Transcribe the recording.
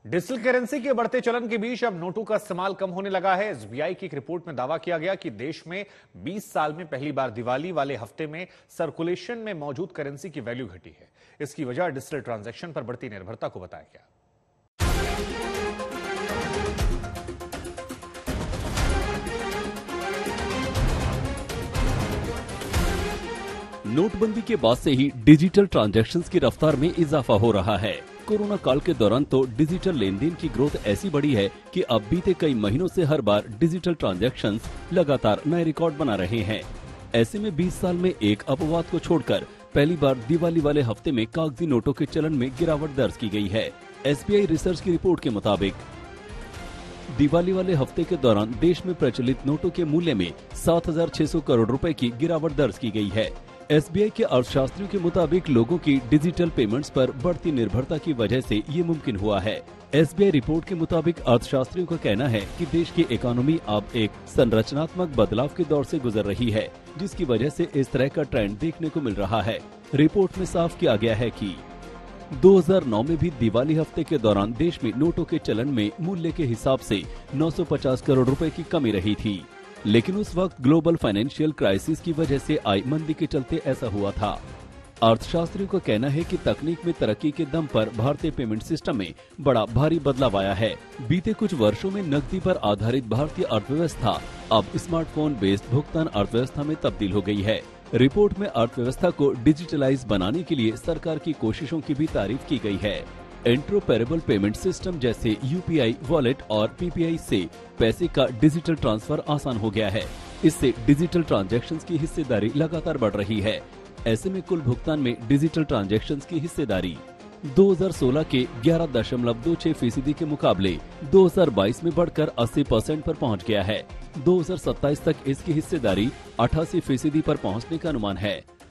Digital currency के बढ़ते चलन के बीच अब नोटों का इस्तेमाल कम होने लगा है। एसबीआई की एक रिपोर्ट में दावा किया गया कि देश में 20 साल में पहली बार दिवाली वाले हफ्ते में सर्कुलेशन में मौजूद करेंसी की वैल्यू घटी है। इसकी वजह डिजिटल ट्रांजैक्शन पर बढ़ती निर्भरता को बताया गया। नोटबंदी के बाद से ही डिजिटल ट्रांजैक्शंस की रफ्तार में इजाफा हो रहा है। कोरोना काल के दौरान तो डिजिटल लेन देन की ग्रोथ ऐसी बढ़ी है कि अब बीते कई महीनों से हर बार डिजिटल ट्रांजैक्शंस लगातार नए रिकॉर्ड बना रहे हैं। ऐसे में 20 साल में एक अपवाद को छोड़कर पहली बार दिवाली वाले हफ्ते में कागजी नोटों के चलन में गिरावट दर्ज की गई है। एसबीआई रिसर्च की रिपोर्ट के मुताबिक दिवाली वाले हफ्ते के दौरान देश में प्रचलित नोटों के मूल्य में 7,600 करोड़ रुपए की गिरावट दर्ज की गई है। एसबीआई के अर्थशास्त्रियों के मुताबिक लोगों की डिजिटल पेमेंट्स पर बढ़ती निर्भरता की वजह से ये मुमकिन हुआ है। एसबीआई रिपोर्ट के मुताबिक अर्थशास्त्रियों का कहना है कि देश की इकोनॉमी अब एक संरचनात्मक बदलाव के दौर से गुजर रही है, जिसकी वजह से इस तरह का ट्रेंड देखने को मिल रहा है। रिपोर्ट में साफ किया गया है कि 2009 में भी दिवाली हफ्ते के दौरान देश में नोटों के चलन में मूल्य के हिसाब से 950 करोड़ रुपए की कमी रही थी, लेकिन उस वक्त ग्लोबल फाइनेंशियल क्राइसिस की वजह से आई मंदी के चलते ऐसा हुआ था। अर्थशास्त्रियों का कहना है कि तकनीक में तरक्की के दम पर भारतीय पेमेंट सिस्टम में बड़ा भारी बदलाव आया है। बीते कुछ वर्षों में नकदी पर आधारित भारतीय अर्थव्यवस्था अब स्मार्टफोन बेस्ड भुगतान अर्थव्यवस्था में तब्दील हो गई है। रिपोर्ट में अर्थव्यवस्था को डिजिटलाइज बनाने के लिए सरकार की कोशिशों की भी तारीफ की गई है। इंटरऑपरेबल पेमेंट सिस्टम जैसे यूपीआई, वॉलेट और पीपीआई से पैसे का डिजिटल ट्रांसफर आसान हो गया है। इससे डिजिटल ट्रांजैक्शंस की हिस्सेदारी लगातार बढ़ रही है। ऐसे में कुल भुगतान में डिजिटल ट्रांजैक्शंस की हिस्सेदारी 2016 के 11.26% के मुकाबले 2022 में बढ़कर 80% पर पहुंच गया है। 2027 तक इसकी हिस्सेदारी 88% पर पहुंचने का अनुमान है।